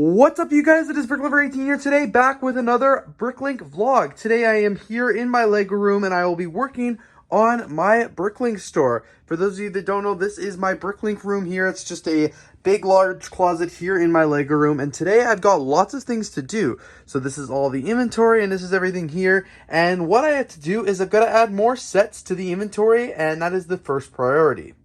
What's up, you guys? It is BrickLink18 here today, back with another BrickLink vlog. Today I am here in my Lego room and I will be working on my BrickLink store. For those of you that don't know, this is my BrickLink room here. It's just a big, large closet here in my Lego room. And today I've got lots of things to do. So this is all the inventory and this is everything here. And what I had to do is I've got to add more sets to the inventory, and that is the first priority.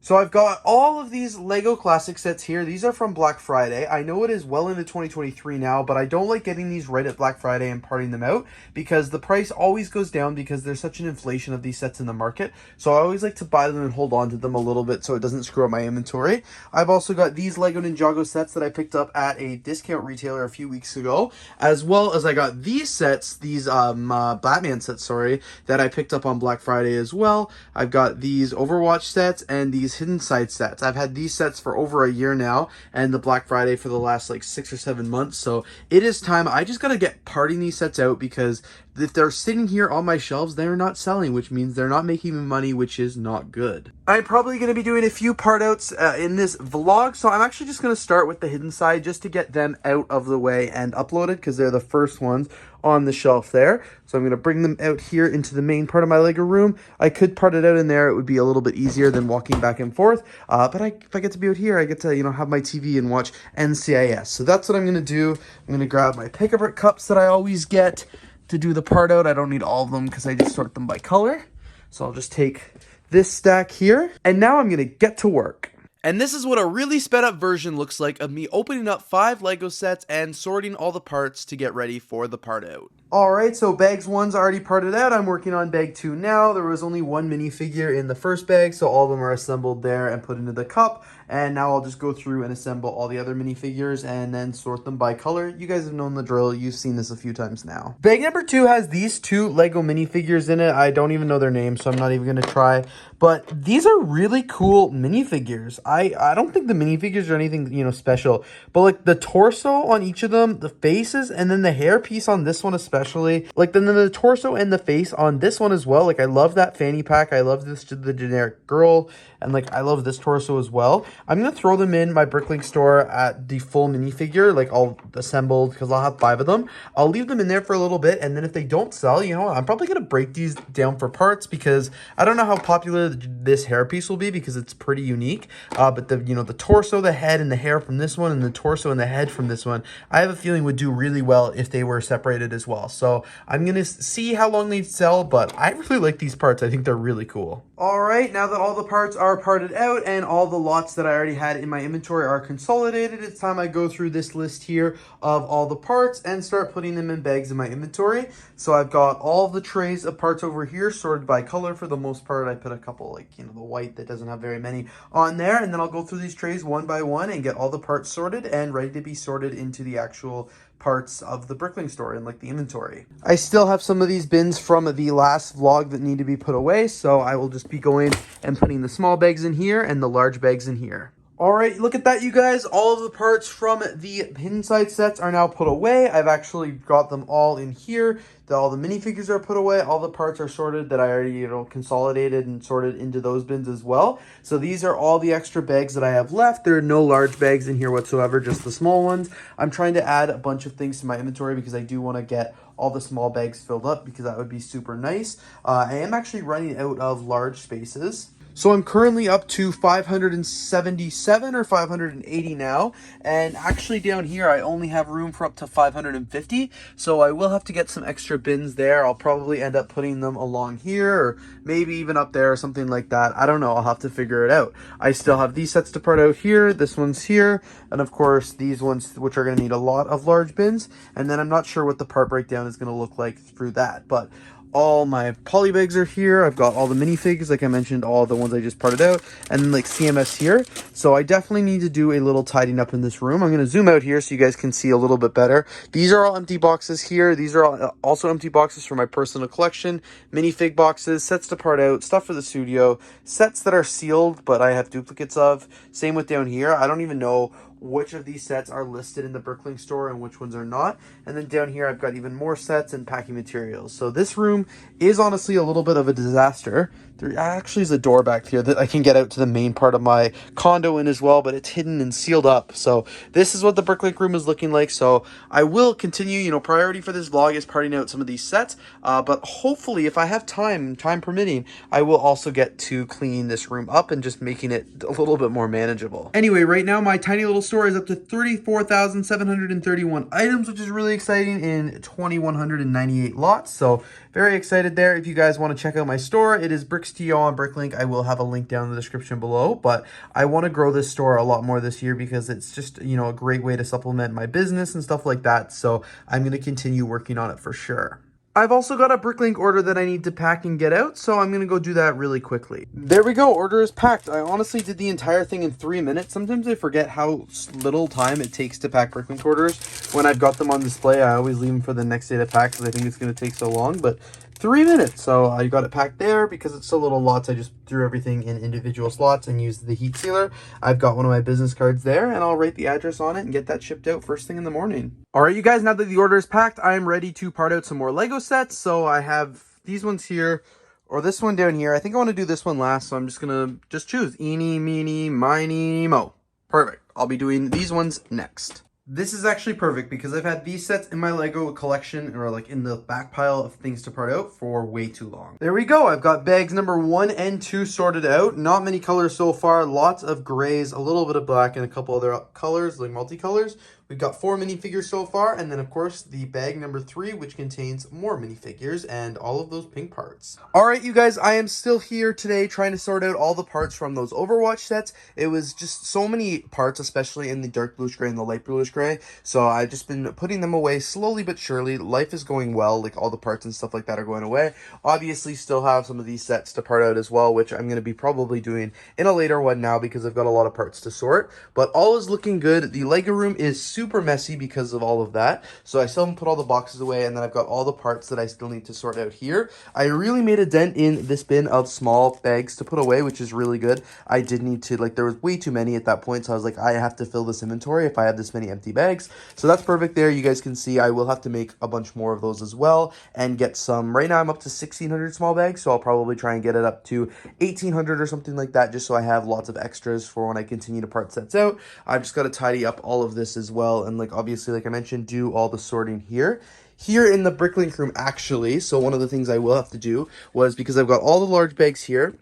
So I've got all of these Lego Classic sets here. These are from Black Friday. I know it is well into 2023 now, but I don't like getting these right at Black Friday and parting them out because the price always goes down because there's such an inflation of these sets in the market. So I always like to buy them and hold on to them a little bit so it doesn't screw up my inventory. I've also got these Lego Ninjago sets that I picked up at a discount retailer a few weeks ago, as well as I got these sets, these Batman sets, sorry, that I picked up on Black Friday as well. I've got these Overwatch sets and these hidden side sets. I've had these sets for over a year now, and the Black Friday for the last like 6 or 7 months. So it is time. I just gotta get parting these sets out because if they're sitting here on my shelves, they're not selling, which means they're not making me money, which is not good. I'm probably going to be doing a few part outs in this vlog, so I'm actually just going to start with the hidden side just to get them out of the way and uploaded because they're the first ones on the shelf there. So I'm going to bring them out here into the main part of my Lego room. I could part it out in there. It would be a little bit easier than walking back and forth. But if I get to be out here, I get to, have my TV and watch NCIS. So that's what I'm going to do. I'm going to grab my pick-a-brick cups that I always get to do the part out. I don't need all of them because I just sort them by color. So I'll just take this stack here. And now I'm going to get to work. And this is what a really sped up version looks like of me opening up 5 Lego sets and sorting all the parts to get ready for the part out. Alright, so bags 1's already parted out. I'm working on bag 2 now. There was only 1 minifigure in the first bag, so all of them are assembled there and put into the cup. And now I'll just go through and assemble all the other minifigures and then sort them by color. You guys have known the drill. You've seen this a few times now. Bag number 2 has these 2 Lego minifigures in it. I don't even know their names, so I'm not even going to try. But these are really cool minifigures. I don't think the minifigures are anything, special. But, like, the torso on each of them, the faces, and then the hair piece on this one especially. Like, then the torso and the face on this one as well. Like, I love that fanny pack. I love the generic girl. And, like, I love this torso as well. I'm going to throw them in my BrickLink store at the full minifigure, like, all assembled, because I'll have 5 of them. I'll leave them in there for a little bit, and then if they don't sell, I'm probably going to break these down for parts, because I don't know how popular this hairpiece will be, because it's pretty unique. But the torso, the head, and the hair from this one, and the torso and the head from this one, I have a feeling would do really well if they were separated as well. So I'm going to see how long they sell, but I really like these parts. I think they're really cool. All right, now that all the parts are parted out and all the lots that I already had in my inventory are consolidated, it's time I go through this list here of all the parts and start putting them in bags in my inventory. So I've got all the trays of parts over here sorted by color for the most part. I put a couple, like, the white that doesn't have very many on there, and then I'll go through these trays one by one and get all the parts sorted and ready to be sorted into the actual parts of the BrickLink store and like the inventory. I still have some of these bins from the last vlog that need to be put away, so I will just be going and putting the small bags in here and the large bags in here. Alright, look at that, you guys. All of the parts from the hidden side sets are now put away. I've actually got them all in here. All the minifigures are put away. All the parts are sorted that I already, consolidated and sorted into those bins as well. So these are all the extra bags that I have left. There are no large bags in here whatsoever, just the small ones. I'm trying to add a bunch of things to my inventory because I do want to get all the small bags filled up because that would be super nice. I am actually running out of large spaces. So I'm currently up to 577 or 580 now, and actually down here I only have room for up to 550, so I will have to get some extra bins there. I'll probably end up putting them along here, or maybe even up there or something like that. I don't know, I'll have to figure it out. I still have these sets to part out here, this one's here, and of course these ones, which are going to need a lot of large bins, and then I'm not sure what the part breakdown is going to look like through that, but all my poly bags are here. I've got all the minifigs, like I mentioned, all the ones I just parted out, and then like CMS here. So I definitely need to do a little tidying up in this room. I'm going to zoom out here so you guys can see a little bit better. These are all empty boxes here. These are all also empty boxes for my personal collection. Minifig boxes, sets to part out, stuff for the studio, sets that are sealed but I have duplicates of. Same with down here. I don't even know which of these sets are listed in the BrickLink store and which ones are not. And then down here I've got even more sets and packing materials. So this room is honestly a little bit of a disaster. There actually is a door back here that I can get out to the main part of my condo in as well, but it's hidden and sealed up. So this is what the BrickLink room is looking like. So I will continue, priority for this vlog is parting out some of these sets. But hopefully, if I have time permitting, I will also get to cleaning this room up and just making it a little bit more manageable. Anyway, right now my tiny little store is up to 34,731 items, which is really exciting, in 2,198 lots. So very excited there. If you guys want to check out my store, it is BricksTO on BrickLink. I will have a link down in the description below, but I want to grow this store a lot more this year because it's just, a great way to supplement my business and stuff like that. So I'm going to continue working on it for sure. I've also got a BrickLink order that I need to pack and get out, so I'm going to go do that really quickly. There we go, order is packed. I honestly did the entire thing in 3 minutes. Sometimes I forget how little time it takes to pack BrickLink orders. When I've got them on display, I always leave them for the next day to pack because I think it's going to take so long, but 3 minutes. So I got it packed there because it's so little lots. I just threw everything in individual slots and used the heat sealer. I've got one of my business cards there, and I'll write the address on it and get that shipped out first thing in the morning. All right, you guys, now that the order is packed, I am ready to part out some more Lego sets. So I have these ones here, or this one down here. I think I want to do this one last, so I'm just going to choose eeny, meeny, miny, mo. Perfect. I'll be doing these ones next. This is actually perfect because I've had these sets in my Lego collection, or like in the back pile of things to part out, for way too long. There we go. I've got bags number 1 and 2 sorted out. Not many colors so far. Lots of grays, a little bit of black, and a couple other colors, like multicolors. We've got 4 minifigures so far, and then of course the bag number 3, which contains more minifigures and all of those pink parts. Alright, you guys, I am still here today trying to sort out all the parts from those Overwatch sets. It was just so many parts, especially in the dark bluish gray and the light bluish gray, so I've just been putting them away slowly but surely. Life is going well, like all the parts and stuff like that are going away. Obviously still have some of these sets to part out as well, which I'm going to be probably doing in a later one now because I've got a lot of parts to sort, but all is looking good. The Lego room is super messy because of all of that, so I still haven't put all the boxes away, and then I've got all the parts that I still need to sort out here. I really made a dent in this bin of small bags to put away, which is really good. I did need to, there was way too many at that point, so I was like, I have to fill this inventory if I have this many empty bags. So that's perfect there. You guys can see I will have to make a bunch more of those as well and get some. Right now I'm up to 1,600 small bags, so I'll probably try and get it up to 1,800 or something like that, just so I have lots of extras for when I continue to part sets out. I've just got to tidy up all of this as well, and obviously, like I mentioned, do all the sorting here in the BrickLink room, actually. So one of the things I will have to do was, because I've got all the large bags here,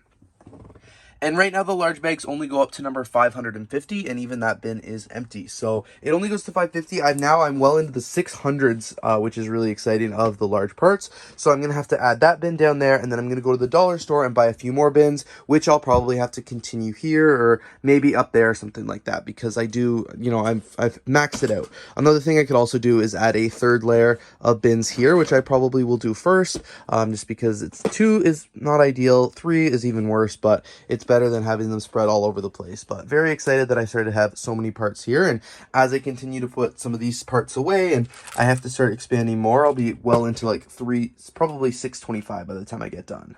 and right now the large bags only go up to number 550, and even that bin is empty. So it only goes to 550. I'm well into the 600s, which is really exciting, of the large parts. So I'm going to have to add that bin down there, and then I'm going to go to the dollar store and buy a few more bins, which I'll probably have to continue here or maybe up there or something like that, because I do, I've maxed it out. Another thing I could also do is add a third layer of bins here, which I probably will do first, just because 2 is not ideal, 3 is even worse, but it's better than having them spread all over the place. But very excited that I started to have so many parts here, and as I continue to put some of these parts away and I have to start expanding more, I'll be well into probably 625 by the time I get done.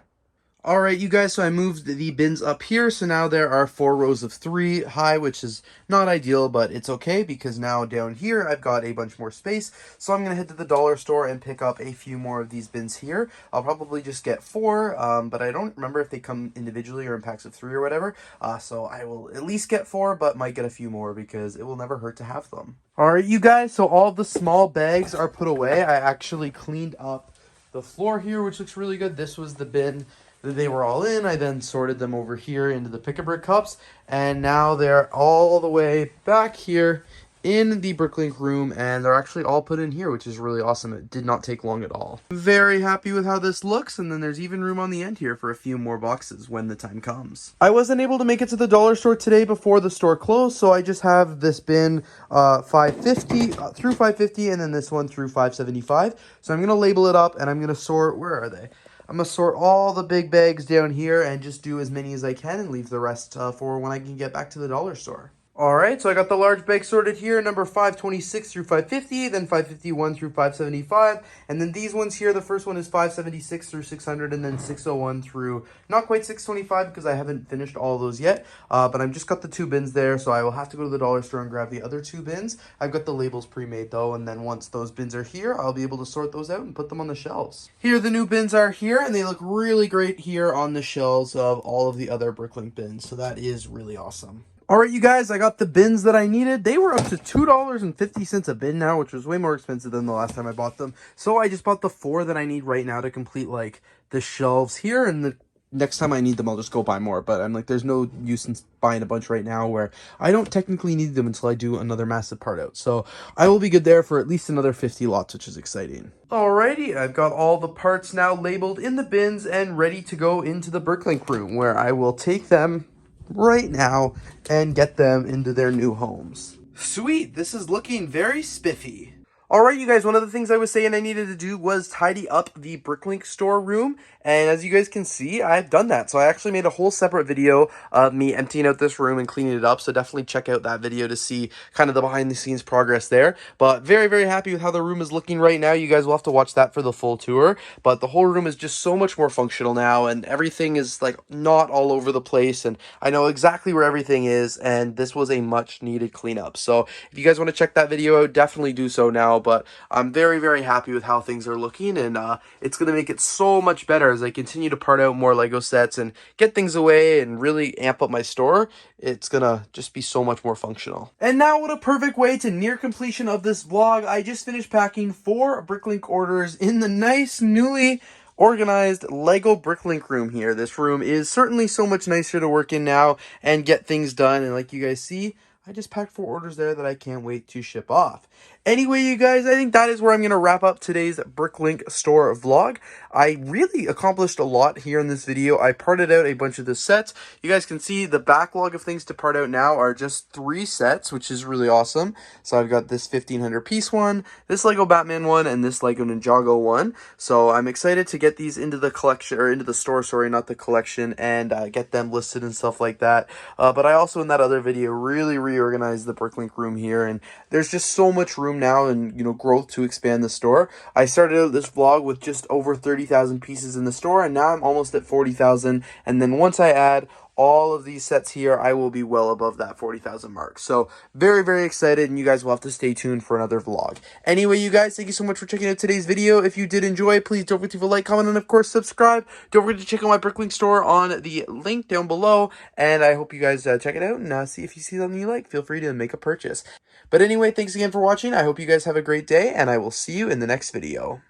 Alright, you guys, so I moved the bins up here, so now there are 4 rows of 3 high, which is not ideal, but it's okay, because now down here I've got a bunch more space. So I'm going to head to the dollar store and pick up a few more of these bins here. I'll probably just get 4, but I don't remember if they come individually or in packs of 3 or whatever, so I will at least get 4, but might get a few more because it will never hurt to have them. Alright, you guys, so all of the small bags are put away. I actually cleaned up the floor here, which looks really good. This was the bin they were all in. I then sorted them over here into the pick-a-brick cups, and now they're all the way back here in the BrickLink room, and they're actually all put in here, which is really awesome. It did not take long at all. Very happy with how this looks, and then there's even room on the end here for a few more boxes when the time comes. I wasn't able to make it to the dollar store today before the store closed, so I just have this bin 550 through 550, and then this one through 575. So I'm going to label it up, and I'm going to sort, where are they? I'm going to sort all the big bags down here and just do as many as I can and leave the rest for when I can get back to the dollar store. All right, so I got the large bag sorted here, number 526 through 550, then 551 through 575, and then these ones here, the first one is 576 through 600, and then 601 through not quite 625 because I haven't finished all of those yet, but I've just got the two bins there, so I will have to go to the dollar store and grab the other two bins. I've got the labels pre-made though, and then once those bins are here, I'll be able to sort those out and put them on the shelves. Here, the new bins are here, and they look really great here on the shelves of all of the other BrickLink bins, so that is really awesome. All right, you guys, I got the bins that I needed. They were up to $2.50 a bin now, which was way more expensive than the last time I bought them. So I just bought the 4 that I need right now to complete, like, the shelves here. And the next time I need them, I'll just go buy more. But I'm like, there's no use in buying a bunch right now where I don't technically need them until I do another massive part out. So I will be good there for at least another 50 lots, which is exciting. Alrighty, I've got all the parts now labeled in the bins and ready to go into the BrickLink room where I will take them right now and get them into their new homes. Sweet, this is looking very spiffy. Alright, you guys, one of the things I was saying I needed to do was tidy up the BrickLink store room, and as you guys can see, I've done that. So I actually made a whole separate video of me emptying out this room and cleaning it up, so definitely check out that video to see kind of the behind the scenes progress there. But very, very happy with how the room is looking right now. You guys will have to watch that for the full tour, but the whole room is just so much more functional now, and everything is like not all over the place, and I know exactly where everything is, and this was a much needed cleanup. So if you guys want to check that video out, definitely do so now. But I'm very, very happy with how things are looking, and it's going to make it so much better as I continue to part out more Lego sets and get things away and really amp up my store. It's going to just be so much more functional. And now, what a perfect way to near completion of this vlog. I just finished packing 4 BrickLink orders in the nice, newly organized Lego BrickLink room here. This room is certainly so much nicer to work in now and get things done, and like you guys see, I just packed 4 orders there that I can't wait to ship off. Anyway, you guys, I think that is where I'm going to wrap up today's BrickLink store vlog. I really accomplished a lot here in this video. I parted out a bunch of the sets. You guys can see the backlog of things to part out now are just 3 sets, which is really awesome. So I've got this 1500 piece one, this Lego Batman one, and this Lego Ninjago one. So I'm excited to get these into the collection, or into the store, sorry, not the collection, and get them listed and stuff like that. But I also, in that other video, really reorganized the BrickLink room here, and there's just so much room now and, you know, growth to expand the store. I started out this vlog with just over 30,000 pieces in the store, and now I'm almost at 40,000, and then once I add all of these sets here, I will be well above that 40,000 mark. So very, very excited, and you guys will have to stay tuned for another vlog. Anyway, you guys, thank you so much for checking out today's video. If you did enjoy, please don't forget to leave a like, comment, and of course subscribe. Don't forget to check out my BrickLink store on the link down below, and I hope you guys check it out and see if you see something you like. Feel free to make a purchase. But anyway, thanks again for watching. I hope you guys have a great day, and I will see you in the next video.